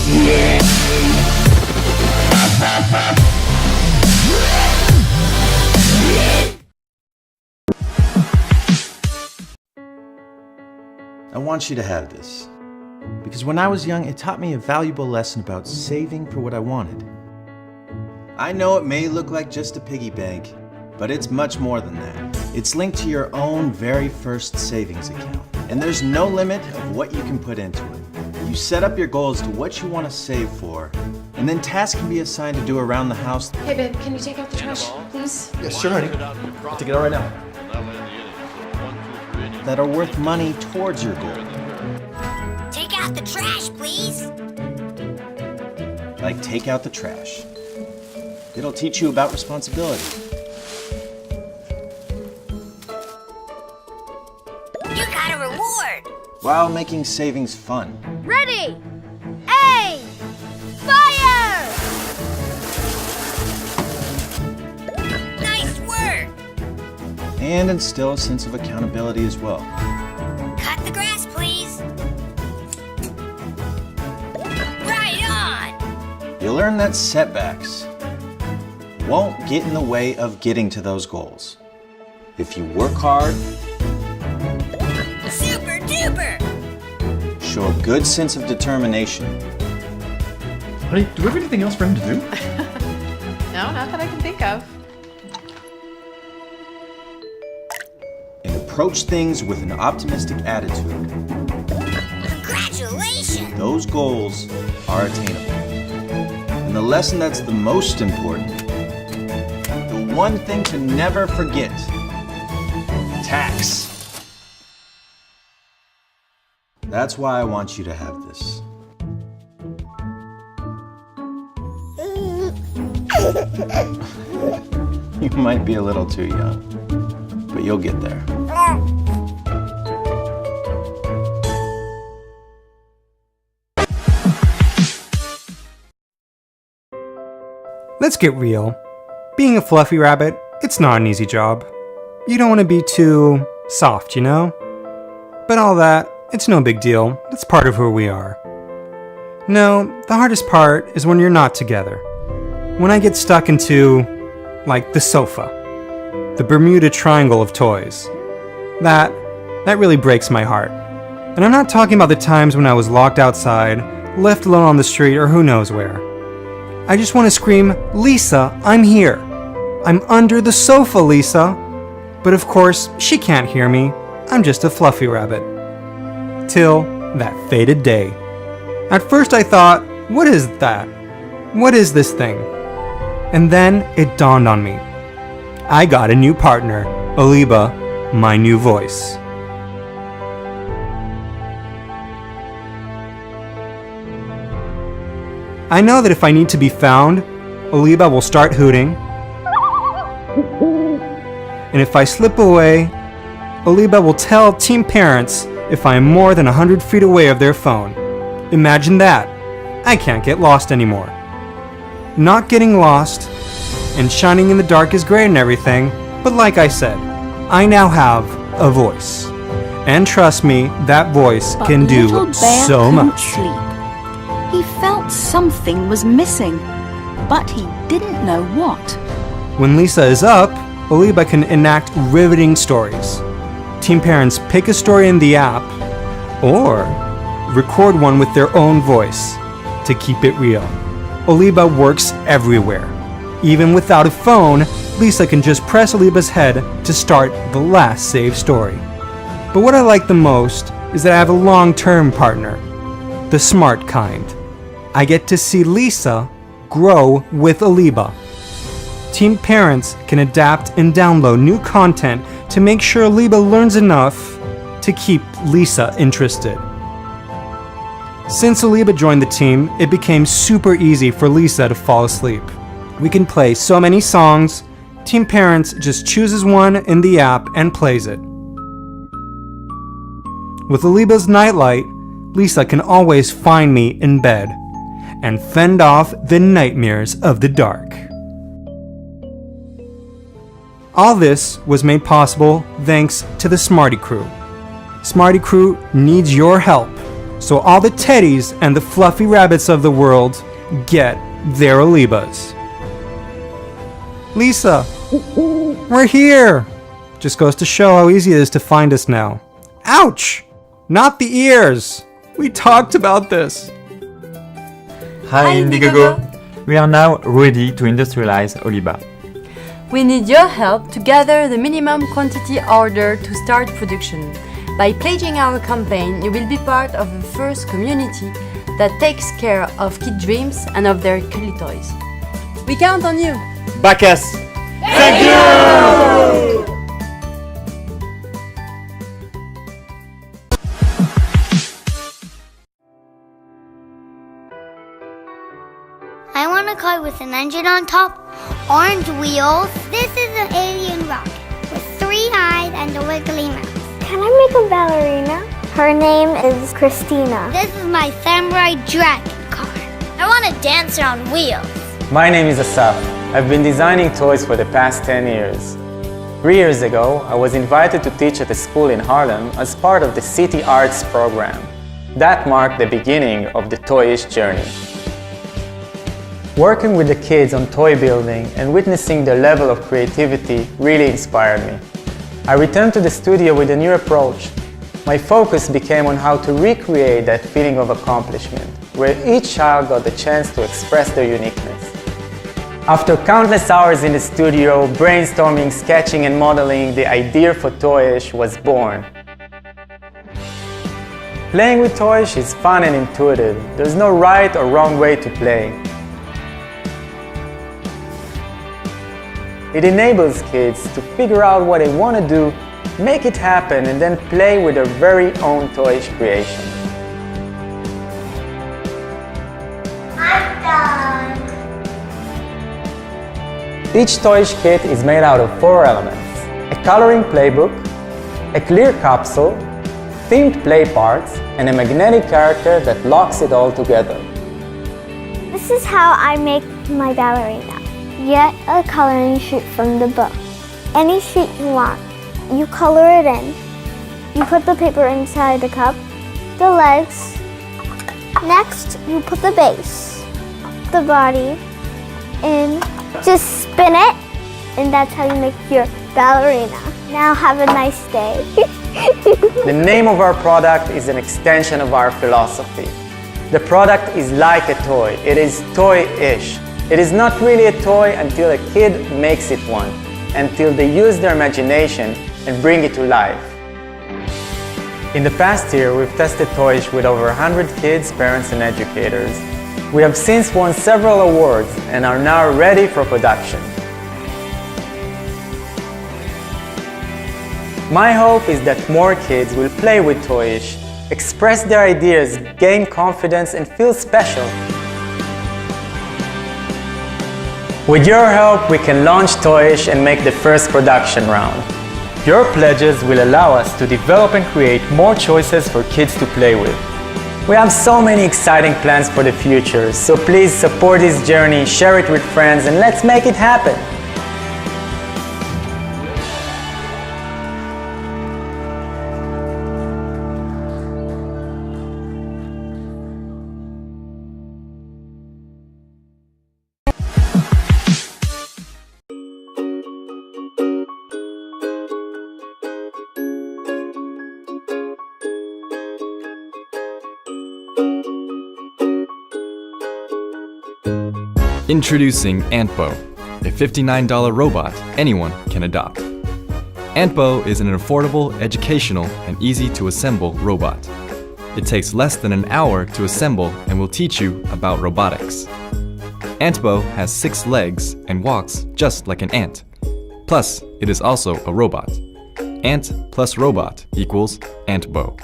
I want you to have this, because when I was young, it taught me a valuable lesson about saving for what I wanted. I know it may look like just a piggy bank, but it's much more than that. It's linked to your own very first savings account, and there's no limit of what you can put into it. You set up your goals to what you want to save for, and then tasks can be assigned to do around the house. Hey babe, can you take out the trash, please? Yeah, sure, honey. I'll take it out right now. That are worth money towards your goal. Take out the trash, please. Like take out the trash. It'll teach you about responsibility. You got a reward. While making savings fun. Ready, aim, fire! Nice work. And instill a sense of accountability as well. Cut the grass, please. Right on. You'll learn that setbacks won't get in the way of getting to those goals. If you work hard, Super duper. show a good sense of determination, Honey, do we have anything else for him to do? No, not that I can think of. and approach things with an optimistic attitude, Congratulations. those goals are attainable. And the lesson that's the most important, the one thing to never forget, tax. That's why I want you to have this. You might be a little too young, but you'll get there. Let's get real. Being a fluffy rabbit, it's not an easy job. You don't want to be too soft, you know? But all that, it's no big deal. That's part of who we are. No, the hardest part is when you're not together. When I get stuck into, like, the sofa. The Bermuda Triangle of toys. That really breaks my heart. And I'm not talking about the times when I was locked outside, left alone on the street, or who knows where. I just want to scream, Lisa, I'm here. I'm under the sofa, Lisa. But of course, she can't hear me. I'm just a fluffy rabbit. Till that fated day. At first I thought, what is that? What is this thing? And then it dawned on me. I got a new partner, Aliba, my new voice. I know that if I need to be found, Aliba will start hooting. And if I slip away, Aliba will tell team parents if I am more than 100 feet away of their phone. Imagine that. I can't get lost anymore. Not getting lost and shining in the dark is great and everything, but like I said, I now have a voice. And trust me, that voice can do so much. Sleep. He felt something was missing, but he didn't know what. When Lisa is up, Aliba can enact riveting stories. Team parents pick a story in the app, or record one with their own voice to keep it real. Aliba works everywhere. Even without a phone, Lisa can just press Aliba's head to start the last saved story. But what I like the most is that I have a long-term partner, the smart kind. I get to see Lisa grow with Aliba. Team parents can adapt and download new content to make sure Aliba learns enough to keep Lisa interested. Since Aliba joined the team, it became super easy for Lisa to fall asleep. We can play so many songs, Team Parents just chooses one in the app and plays it. With Aliba's nightlight, Lisa can always find me in bed and fend off the nightmares of the dark. All this was made possible thanks to the Smarty Crew. Smarty Crew needs your help, so all the teddies and the fluffy rabbits of the world get their Alibas. Lisa, we're here! Just goes to show how easy it is to find us now. Ouch! Not the ears! We talked about this. Hi Indiegogo! We are now ready to industrialize Oliba. We need your help to gather the minimum quantity order to start production. By pledging our campaign, you will be part of the first community that takes care of kid dreams and of their cuddly toys. We count on you! Back us! Thank you! I want a car with an engine on top, orange wheels. This is an alien rocket with 3 eyes and a wiggly mouth. Can I make a ballerina? Her name is Christina. This is my samurai dragon car. I want a dancer on wheels. My name is Asaf. I've been designing toys for the past 10 years. 3 years ago, I was invited to teach at a school in Harlem as part of the City Arts program. That marked the beginning of the Toyish journey. Working with the kids on toy building and witnessing their level of creativity really inspired me. I returned to the studio with a new approach. My focus became on how to recreate that feeling of accomplishment, where each child got the chance to express their uniqueness. After countless hours in the studio, brainstorming, sketching and modeling, the idea for Toyish was born. Playing with Toyish is fun and intuitive. There's no right or wrong way to play. It enables kids to figure out what they want to do, make it happen, and then play with their very own Toyish creation. I'm done. Each Toyish kit is made out of 4 elements: a coloring playbook, a clear capsule, themed play parts, and a magnetic character that locks it all together. This is how I make my ballerina. Get a coloring sheet from the book. Any sheet you want. You color it in. You put the paper inside the cup, the legs. Next, you put the base, the body in. Just spin it, and that's how you make your ballerina. Now have a nice day. The name of our product is an extension of our philosophy. The product is like a toy. It is toy-ish. It is not really a toy until a kid makes it one, until they use their imagination and bring it to life. In the past year, we've tested Toyish with over 100 kids, parents and educators. We have since won several awards and are now ready for production. My hope is that more kids will play with Toyish, express their ideas, gain confidence and feel special. With your help, we can launch Toyish and make the first production round. Your pledges will allow us to develop and create more choices for kids to play with. We have so many exciting plans for the future, so please support this journey, share it with friends, and let's make it happen! Introducing Antbo, a $59 robot anyone can adopt. Antbo is an affordable, educational, and easy-to-assemble robot. It takes less than an hour to assemble and will teach you about robotics. Antbo has 6 legs and walks just like an ant. Plus, it is also a robot. Ant plus robot equals Antbo.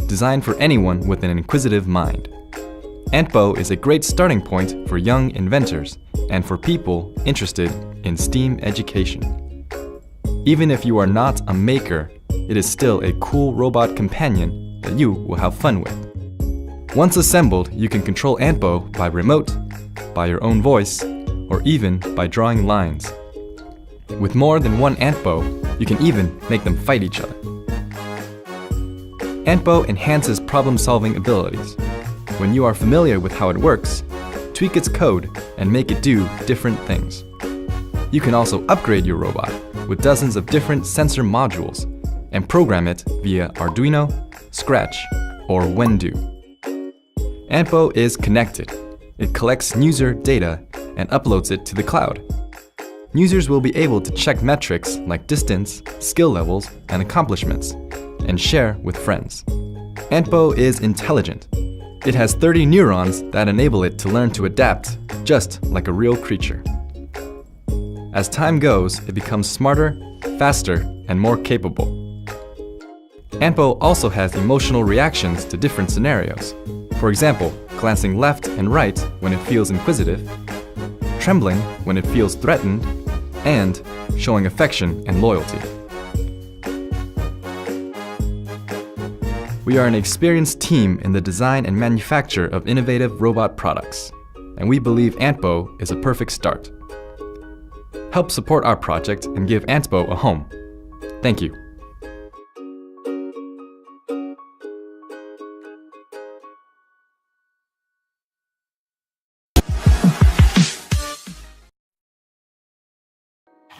Designed for anyone with an inquisitive mind. Antbo is a great starting point for young inventors and for people interested in STEAM education. Even if you are not a maker, it is still a cool robot companion that you will have fun with. Once assembled, you can control Antbo by remote, by your own voice, or even by drawing lines. With more than one Antbo, you can even make them fight each other. Antbo enhances problem-solving abilities. When you are familiar with how it works, tweak its code and make it do different things. You can also upgrade your robot with dozens of different sensor modules and program it via Arduino, Scratch, or Wendu. Antbo is connected. It collects user data and uploads it to the cloud. Users will be able to check metrics like distance, skill levels, and accomplishments, and share with friends. Antbo is intelligent. It has 30 neurons that enable it to learn to adapt, just like a real creature. As time goes, it becomes smarter, faster, and more capable. Antbo also has emotional reactions to different scenarios. For example, glancing left and right when it feels inquisitive, trembling when it feels threatened, and showing affection and loyalty. We are an experienced team in the design and manufacture of innovative robot products, and we believe Antbo is a perfect start. Help support our project and give Antbo a home. Thank you.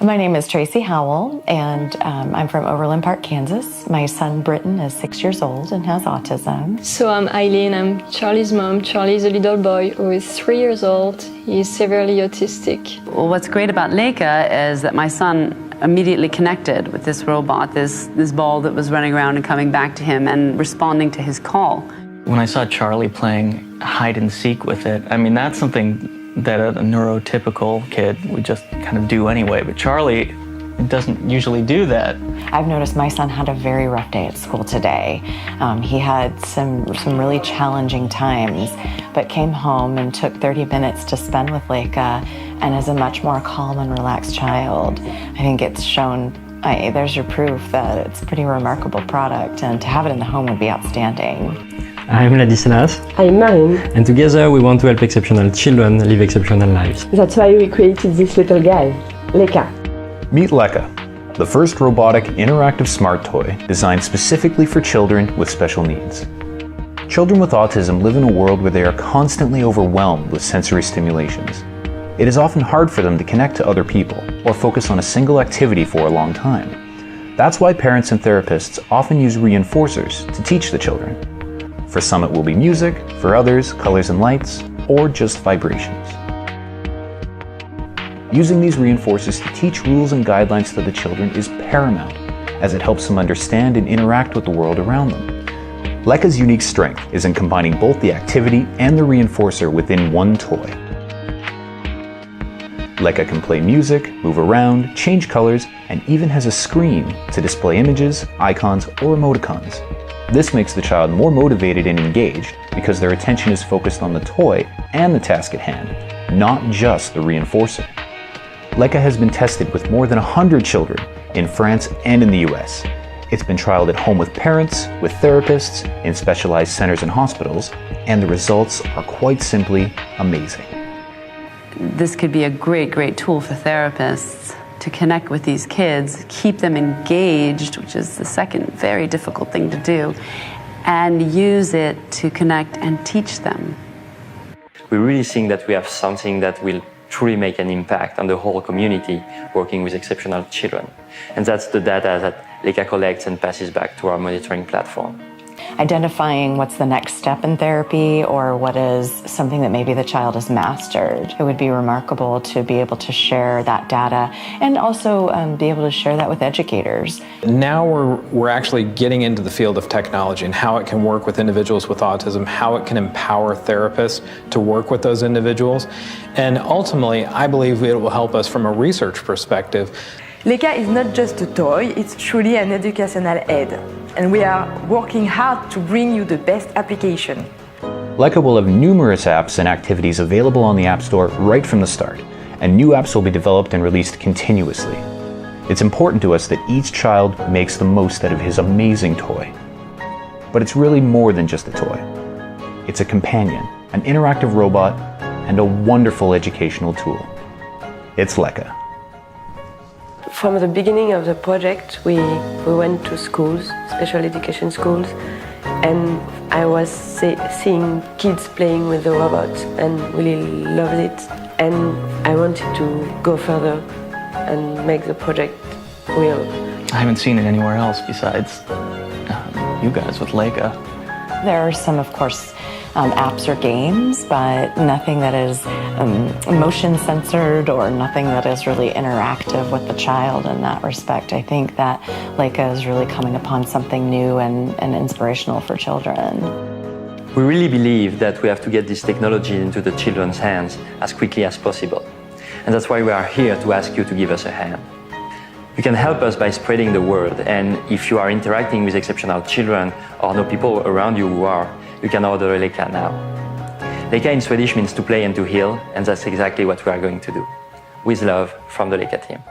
My name is Tracy Howell, and I'm from Overland Park, Kansas. My son Britton is 6 years old and has autism. So I'm Eileen, I'm Charlie's mom. Charlie's a little boy who is 3 years old. He's severely autistic. Well, what's great about Leica is that my son immediately connected with this robot, this ball that was running around and coming back to him and responding to his call. When I saw Charlie playing hide and seek with it, I mean, that's something that a neurotypical kid would just kind of do anyway, but Charlie doesn't usually do that. I've noticed my son had a very rough day at school today. He had some really challenging times, but came home and took 30 minutes to spend with Leica, and is a much more calm and relaxed child. I think it's shown, there's your proof that it's a pretty remarkable product, and to have it in the home would be outstanding. I'm Ladislas. I'm Marine. And together we want to help exceptional children live exceptional lives. That's why we created this little guy, Leica. Meet Leica, the first robotic interactive smart toy designed specifically for children with special needs. Children with autism live in a world where they are constantly overwhelmed with sensory stimulations. It is often hard for them to connect to other people or focus on a single activity for a long time. That's why parents and therapists often use reinforcers to teach the children. For some it will be music, for others colors and lights, or just vibrations. Using these reinforcers to teach rules and guidelines to the children is paramount, as it helps them understand and interact with the world around them. Leica's unique strength is in combining both the activity and the reinforcer within one toy. Leica can play music, move around, change colors, and even has a screen to display images, icons, or emoticons. This makes the child more motivated and engaged because their attention is focused on the toy and the task at hand, not just the reinforcer. Leica has been tested with more than 100 children in France and in the US. It's been trialed at home with parents, with therapists, in specialized centers and hospitals, and the results are quite simply amazing. This could be a great tool for therapists to connect with these kids, keep them engaged, which is the second very difficult thing to do, and use it to connect and teach them. We really think that we have something that will truly make an impact on the whole community working with exceptional children. And that's the data that Leica collects and passes back to our monitoring platform. Identifying what's the next step in therapy, or what is something that maybe the child has mastered. It would be remarkable to be able to share that data, and also be able to share that with educators. Now we're actually getting into the field of technology and how it can work with individuals with autism, how it can empower therapists to work with those individuals. And ultimately, I believe it will help us from a research perspective. Leica is not just a toy, it's truly an educational aid. And we are working hard to bring you the best application. Leica will have numerous apps and activities available on the App Store right from the start, and new apps will be developed and released continuously. It's important to us that each child makes the most out of his amazing toy. But it's really more than just a toy. It's a companion, an interactive robot, and a wonderful educational tool. It's Leica. From the beginning of the project, we went to schools, special education schools, And I was seeing kids playing with the robots and really loved it. And I wanted to go further and make the project real. I haven't seen it anywhere else besides you guys with Leica. There are some, of course, apps or games, but nothing that is motion censored or nothing that is really interactive with the child in that respect. I think that Leica is really coming upon something new and inspirational for children. We really believe that we have to get this technology into the children's hands as quickly as possible. And that's why we are here to ask you to give us a hand. You can help us by spreading the word, and if you are interacting with exceptional children or know people around you who are, you can order a Leica now. Leica in Swedish means to play and to heal, and that's exactly what we are going to do. With love from the Leica team.